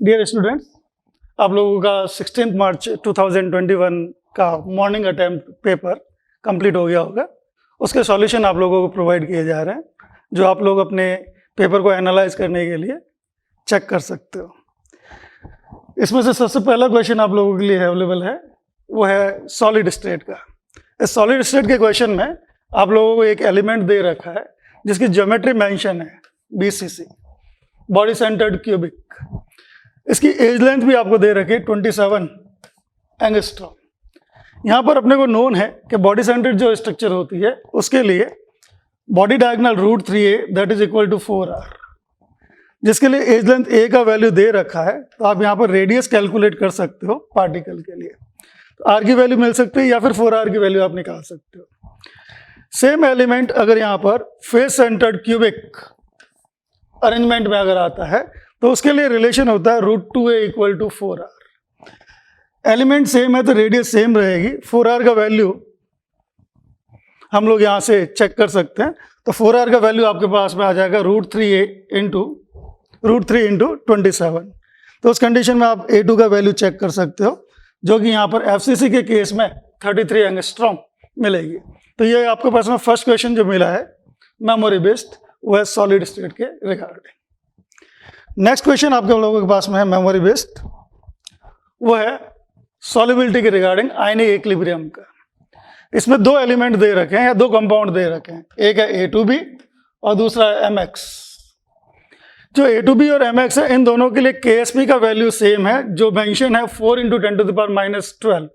Dear students, आप लोगों का 16 मार्च 2021 का मॉर्निंग अटेम्प्ट पेपर कंप्लीट हो गया होगा। उसके सॉल्यूशन आप लोगों को प्रोवाइड किए जा रहे हैं, जो आप लोग अपने पेपर को एनालाइज करने के लिए चेक कर सकते हो। इसमें से सबसे पहला क्वेश्चन आप लोगों के लिए अवेलेबल है, वो है सॉलिड स्टेट का। इस सॉलिड स्टेट के क्वेश्चन में आप लोगों को एक एलिमेंट दे रखा है जिसकी ज्योमेट्री मेंशन है BCC, बॉडी सेंटर्ड क्यूबिक। इसकी एज लेंथ भी आपको दे रखी है 27 एंगस्ट्रॉम। यहाँ पर अपने को नोन है कि बॉडी सेंटर्ड जो स्ट्रक्चर होती है उसके लिए body diagonal √3a that is equal to 4r, जिसके लिए एज लेंथ a का वैल्यू दे रखा है। तो आप यहाँ पर रेडियस कैलकुलेट कर सकते हो पार्टिकल के लिए। तो r की वैल्यू मिल सकती है या फिर 4r की वैल्यू आप निकाल सकते हो। सेम एलिमेंट अगर यहाँ पर फेस सेंटर्ड क्यूबिक अरेंजमेंट में अगर आता है तो उसके लिए रिलेशन होता है √2a equal to 4r। Element same है तो रेडियस सेम रहेगी। 4r का वैल्यू हम लोग यहाँ से चेक कर सकते हैं। तो 4r का वैल्यू आपके पास में आ जाएगा √3a इंटू √3 इंटू 27। तो उस कंडीशन में आप a2 का वैल्यू चेक कर सकते हो, जो कि यहाँ पर FCC के केस में 33 एंगस्ट्रॉम मिलेगी। तो ये आपके पास में फर्स्ट क्वेश्चन जो मिला है मेमोरी बेस्ड, वो है सॉलिड स्टेट के रिगार्डिंग। नेक्स्ट क्वेश्चन आपके लोगों के पास में है मेमोरी बेस्ड, वो है सॉल्युबिलिटी के रिगार्डिंग आयनिक इक्विलिब्रियम का। इसमें दो एलिमेंट दे रखे हैं या दो कंपाउंड दे रखे हैं, एक है A2B और दूसरा है MX। जो A2B और MX है, इन दोनों के लिए KSP का वैल्यू सेम है, जो मेंशन है 4 × 10⁻⁻12।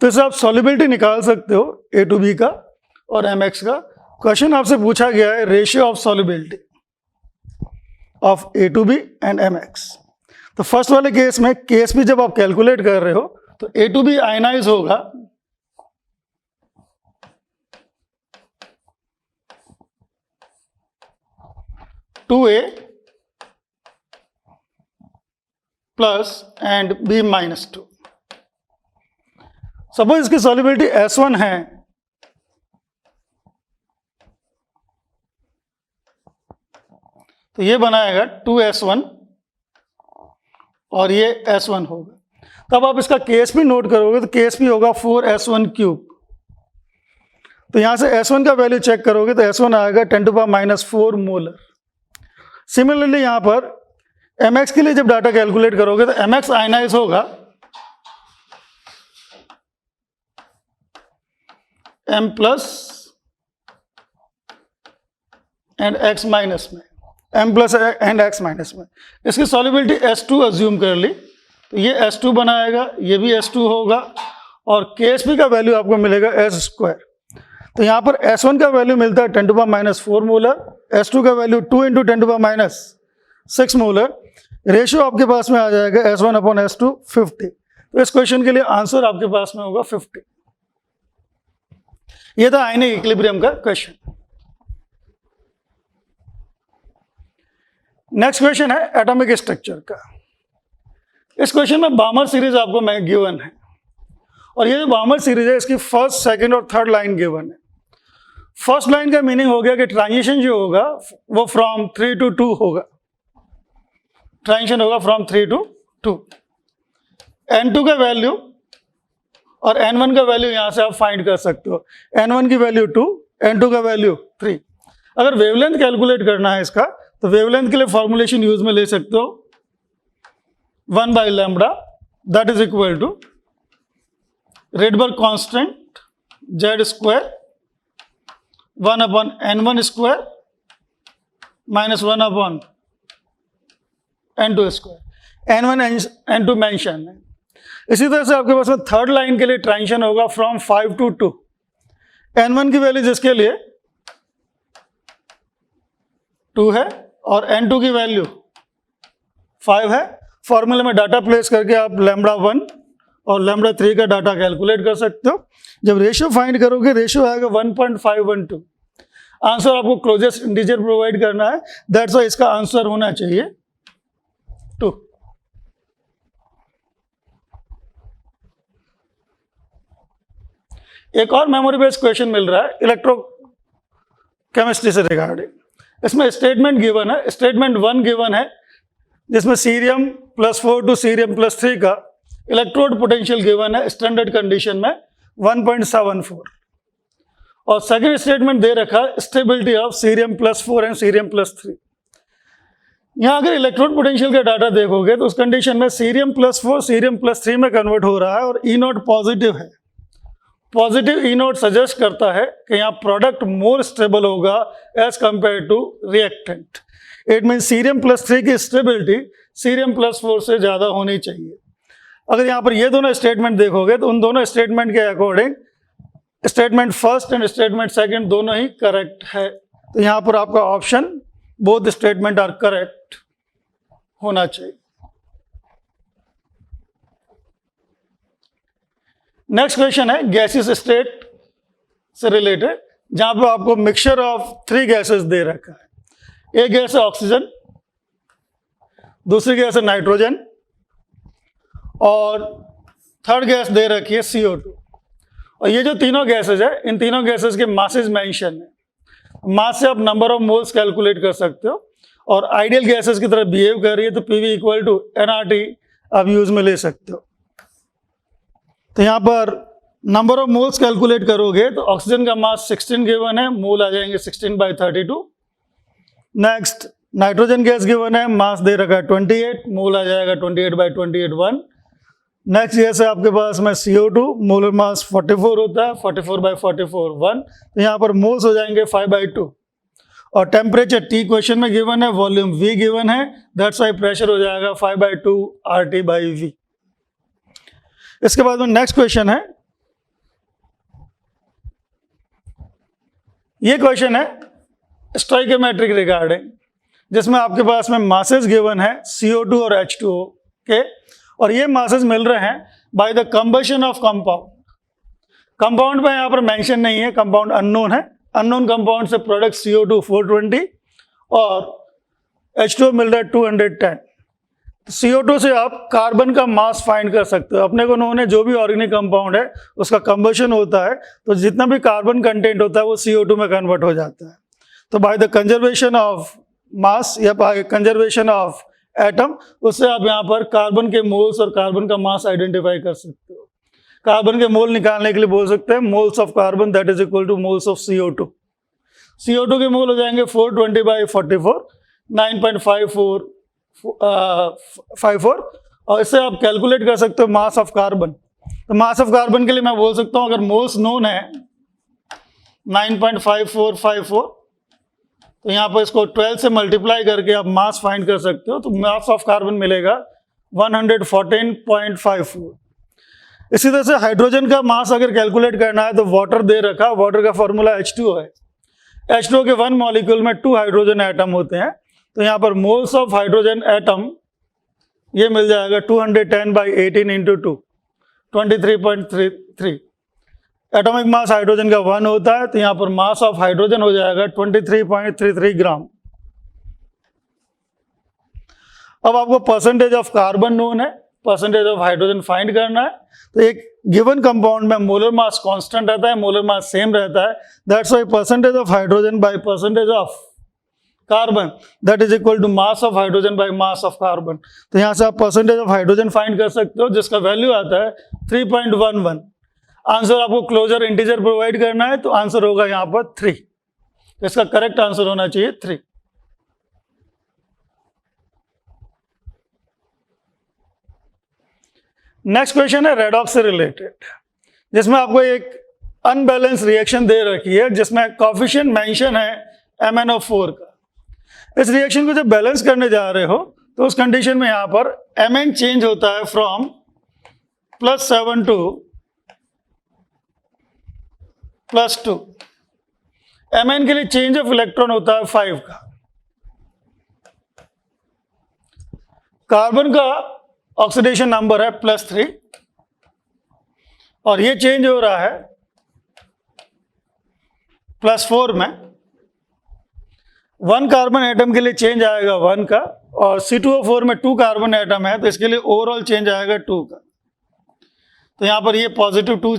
तो इससे आप सॉल्युबिलिटी निकाल सकते हो A2B का और MX का। क्वेश्चन आपसे पूछा गया है ratio of solubility of A2B and MX। तो फर्स्ट वाले केस में KSP जब आप कैलकुलेट कर रहे हो तो A2B आयनाइज होगा (2a plus and B -2). Suppose इसकी सॉल्युबिलिटी S1 है, तो ये बनाएगा 2S1 और ये S1 होगा। तब आप इसका KSP नोट करोगे तो KSP होगा 4S1³। तो यहां से S1 का वैल्यू चेक करोगे तो S1 आएगा 10⁻⁻4 मोलर। सिमिलरली यहां पर MX के लिए जब डाटा कैलकुलेट करोगे तो MX आयनाइज होगा M+ एंड X- में, M+ एंड X- में। इसकी सॉल्युबिलिटी S2 अज्यूम कर ली, तो ये S2 बनाएगा, ये भी S2 होगा और KSP का वैल्यू आपको मिलेगा S²। तो यहाँ पर S1 का वैल्यू मिलता है 10⁻⁻4 मोलर, S2 का वैल्यू 2 × 10⁻6 मोलर। रेशियो आपके पास में आ जाएगा S1/S2 50। तो इस क्वेश्चन के लिए आंसर आपके पास में होगा 50। ये था आयनिक इक्विलिब्रियम का क्वेश्चन। नेक्स्ट क्वेश्चन है एटॉमिक स्ट्रक्चर का। इस क्वेश्चन में बामर सीरीज आपको गिवन है, और ये जो बामर सीरीज है इसकी फर्स्ट, सेकंड और थर्ड लाइन गिवन है। फर्स्ट लाइन का मीनिंग हो गया कि ट्रांजिशन जो होगा वो फ्रॉम 3 to 2 होगा। ट्रांजिशन होगा फ्रॉम 3 to 2। N2 का वैल्यू और N1 का वैल्यू यहां से आप फाइंड कर सकते हो। N1 की वैल्यू 2, N2 का वैल्यू 3। अगर वेवलेंथ कैलकुलेट करना है इसका, तो वेवलेंथ के लिए फॉर्मुलेशन यूज में ले सकते हो 1/λ that is equal to Rydberg constant Z² 1/N1² -1/N2²। N1 N2 mention है। इसी तरह से आपके पास में थर्ड लाइन के लिए ट्रांजिशन होगा फ्रॉम 5 to 2। N1 की वैल्यू जिसके लिए 2 है और N2 की वैल्यू 5 है। फॉर्मूले में डाटा प्लेस करके आप λ1 और λ3 का डाटा कैलकुलेट कर सकते हो। जब रेशियो फाइंड करोगे, रेशियो आएगा 1.512। आंसर आपको क्लोजेस्ट इंटीजर प्रोवाइड करना है, दैट्स व्हाई इसका आंसर होना चाहिए 2। एक और मेमोरी बेस्ड क्वेश्चन मिल रहा है इलेक्ट्रोकेमिस्ट्री से रिगार्डिंग। इसमें स्टेटमेंट गिवन है, स्टेटमेंट 1 गिवन है, जिसमें सीरियम 4 टू सीरियम +3 का इलेक्ट्रोड पोटेंशियल गिवन है स्टैंडर्ड कंडीशन में 1.74 और सेकंड स्टेटमेंट दे रखा stability of cerium +4 and cerium +3। यहाँ अगर इलेक्ट्रोड पोटेंशियल का डाटा देखोगे तो उस कंडीशन में सीरियम +4 सीरियम +3 में कन्वर्ट हो रहा है और ई नॉट पॉजिटिव है। पॉजिटिव ई नॉट सजेस्ट करता है कि यहाँ प्रोडक्ट मोर स्टेबल होगा as compare to reactant. It mean cerium +3 की स्टेबिलिटी सीरियम +4 से ज़्यादा होनी चाहिए। अगर यहाँ पर ये दोनों स्टेटमेंट देखोगे तो उन दोनों स्टेटमेंट के according statement first and statement second दोनों ही करेक्ट है। तो यहाँ पर आपका option both statement are correct होना चाहिए। नेक्स्ट क्वेश्चन है गैसेस स्टेट से रिलेटेड, जहां पे आपको मिक्सचर ऑफ 3 गैसेस दे रखा है। एक गैस है ऑक्सीजन, दूसरी गैस है नाइट्रोजन और थर्ड गैस दे रखी है CO2। और ये जो तीनों गैसेस है इन तीनों गैसेस के मासेस मेंशन है। मास से आप नंबर ऑफ मोल्स कैलकुलेट कर सकते हो और आइडियल गैसेस की तरह बिहेव कर रही है तो PV = nRT आप यूज में ले सकते हो। तो यहाँ पर नंबर ऑफ मोल्स कैलकुलेट करोगे तो ऑक्सीजन का मास 16 गिवन है, मोल आ जाएंगे 16/32। नेक्स्ट नाइट्रोजन गैस गिवन है, मास दे रखा है 28, मोल आ जाएगा 28/28 नेक्स्ट गैस है आपके पास में CO2, मोलर मास 44 होता है, 44/44 1। तो यहाँ पर मोल्स हो जाएंगे 5/2 और टेम्परेचर T क्वेश्चन में गिवन है, वॉल्यूम V गिवन है, दैट्स वाई प्रेशर हो जाएगा 5/2 RT/V। इसके बाद में नेक्स्ट क्वेश्चन है, ये क्वेश्चन है स्टोइकोमेट्रिक रिगार्डिंग, जिसमें आपके पास में मासेस गिवन है CO2 और H2O के और ये मासेस मिल रहे हैं by the combustion of compound. Compound में यहाँ पर मेंशन नहीं है, कंपाउंड अननोन है। अननोन कंपाउंड से प्रोडक्ट CO2 420 और H2O मिल रहा है 210। CO2 से आप कार्बन का मास फाइंड कर सकते हो। अपने को उन्होंने जो भी ऑर्गेनिक कंपाउंड है उसका कंबशन होता है तो जितना भी कार्बन कंटेंट होता है वो CO2 में कन्वर्ट हो जाता है। तो by the conservation of mass या बाय कंजर्वेशन ऑफ एटम उससे आप यहाँ पर कार्बन के मोल्स और कार्बन का मास आइडेंटिफाई कर सकते हो। कार्बन के मोल निकालने के लिए बोल सकते हैं moles of carbon that is equal two moles of CO2। CO2 के मोल हो जाएंगे 420/44 9.54 और इससे आप कैलकुलेट कर सकते हो मास ऑफ कार्बन। तो मास ऑफ कार्बन के लिए मैं बोल सकता हूँ अगर मोल्स नोन है 9.5454 तो यहाँ पर इसको 12 से मल्टीप्लाई करके आप मास फाइंड कर सकते हो। तो मास ऑफ कार्बन मिलेगा 114.54। इसी तरह से हाइड्रोजन का मास अगर कैलकुलेट करना है तो वाटर दे रखा, वाटर का फॉर्मूला H2O है। H2O के 1 मॉलिक्यूल में 2 हाइड्रोजन एटम होते हैं। तो यहाँ पर मोल्स ऑफ हाइड्रोजन एटम ये मिल जाएगा 210/18 × 2 23.33। एटॉमिक मास हाइड्रोजन का 1 होता है तो यहाँ पर मास ऑफ हाइड्रोजन हो जाएगा 23.33 ग्राम। अब आपको परसेंटेज ऑफ कार्बन नोन है, परसेंटेज ऑफ हाइड्रोजन फाइंड करना है। तो एक गिवन कंपाउंड में मोलर मास कांस्टेंट रहता है, मोलर मास सेम रहता है, that's why percentage of hydrogen by percentage of carbon that is equal to mass of hydrogen by mass of carbon. तो यहाँ से आप परसेंटेज ऑफ हाइड्रोजन फाइंड कर सकते हो जिसका वैल्यू आता है 3.11। आंसर आपको क्लोजर इंटीजर प्रोवाइड करना है तो आंसर होगा यहाँ पर 3। इसका करेक्ट आंसर होना चाहिए 3। नेक्स्ट क्वेश्चन है रेडॉक्स से रिलेटेड, जिसमें आपको एक अनबैलेंस रिएक्शन दे रखी है जिसमें कोफिशिएंट मेंशन है MnO4 का। इस रिएक्शन को जब बैलेंस करने जा रहे हो तो उस कंडीशन में यहां पर Mn चेंज होता है फ्रॉम +7 टू +2। Mn के लिए चेंज ऑफ इलेक्ट्रॉन होता है 5 का। कार्बन का ऑक्सीडेशन नंबर है +3 और ये चेंज हो रहा है +4 में। 1 कार्बन एटम के लिए चेंज आएगा 1 का और C2O4 में 2 कार्बन एटम है तो इसके लिए ओवरऑल चेंज आएगा 2 का। तो यहाँ पर ये +2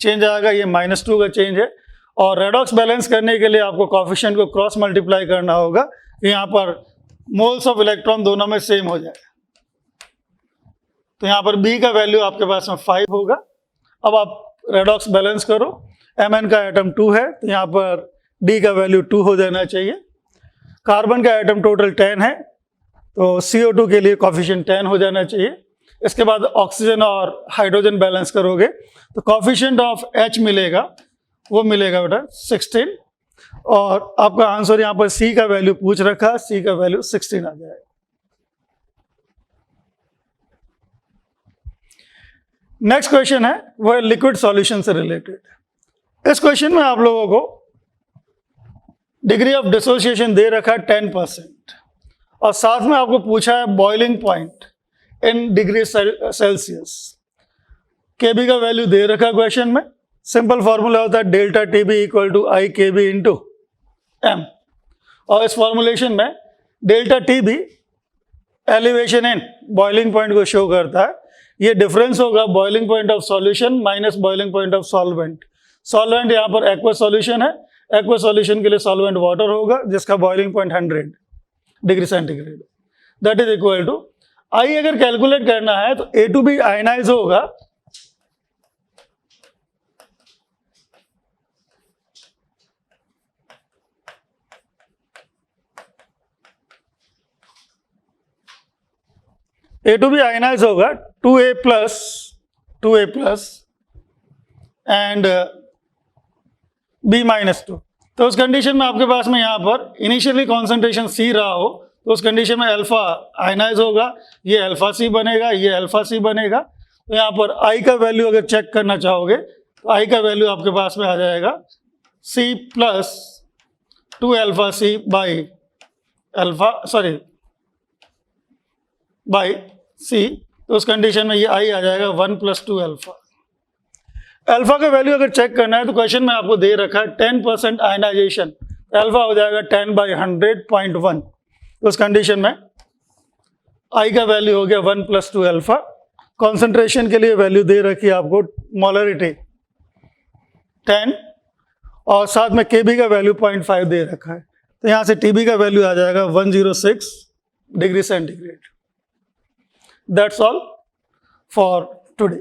चेंज आएगा, ये -2 का चेंज है। और रेडॉक्स बैलेंस करने के लिए आपको कोफिशिएंट को क्रॉस मल्टीप्लाई करना होगा, यहाँ पर मोल्स ऑफ इलेक्ट्रॉन दोनों में सेम हो जाएगा। तो यहाँ पर बी का वैल्यू आपके पास में 5 होगा। अब आप रेडॉक्स बैलेंस करो, Mn का एटम 2 है तो यहाँ पर D का वैल्यू 2 हो जाना चाहिए। कार्बन का एटम टोटल 10 है तो CO2 के लिए कॉफिशिएंट 10 हो जाना चाहिए। इसके बाद ऑक्सीजन और हाइड्रोजन बैलेंस करोगे तो कॉफिशिएंट ऑफ H मिलेगा, वो मिलेगा बेटा 16, और आपका आंसर यहाँ पर C का वैल्यू पूछ रखा, C का वैल्यू 16 आ जाएगा। नेक्स्ट क्वेश्चन है वो है लिक्विड सॉल्यूशन से रिलेटेड। इस क्वेश्चन में आप लोगों को डिग्री ऑफ डिसोसिएशन दे रखा है 10% और साथ में आपको पूछा है boiling point in degree Celsius. KB का वैल्यू दे रखा है क्वेश्चन में। सिंपल फॉर्मूला होता है delta TB equal to I K B into M, और इस फॉर्मुलेशन में delta TB elevation in boiling point को शो करता है। ये डिफरेंस होगा boiling point of solution minus boiling point of solvent. Solvent यहाँ पर एक्वा सॉल्यूशन है, एक्वा सॉल्यूशन के लिए सॉल्वेंट वाटर होगा जिसका boiling point 100 degree centigrade, that is equal to I. अगर कैलकुलेट करना है तो ए टू बी आयनाइज होगा होगा 2A plus and B minus 2। तो उस कंडीशन में आपके पास में यहाँ पर इनिशियली कॉन्सेंट्रेशन C रहा हो तो उस कंडीशन में अल्फा आयनाइज होगा, ये अल्फा C बनेगा, ये अल्फा C बनेगा। तो यहाँ पर I का वैल्यू अगर चेक करना चाहोगे तो I का वैल्यू आपके पास में आ जाएगा C plus 2 alpha C by C। तो उस कंडीशन में ये I आ जाएगा 1 प्लस 2 अल्फा। अल्फा का वैल्यू अगर चेक करना है तो क्वेश्चन में आपको दे रखा है 10% आयनाइजेशन, अल्फा हो जाएगा 10/100.1। तो उस कंडीशन में I का वैल्यू हो गया 1 प्लस 2 अल्फा। कॉन्सेंट्रेशन के लिए वैल्यू दे रखी है आपको मोलरिटी 10 और साथ में Kb का वैल्यू 0.5 दे रखा है। तो यहाँ से Tb का वैल्यू आ जाएगा 106 degree centigrade. That's all for today.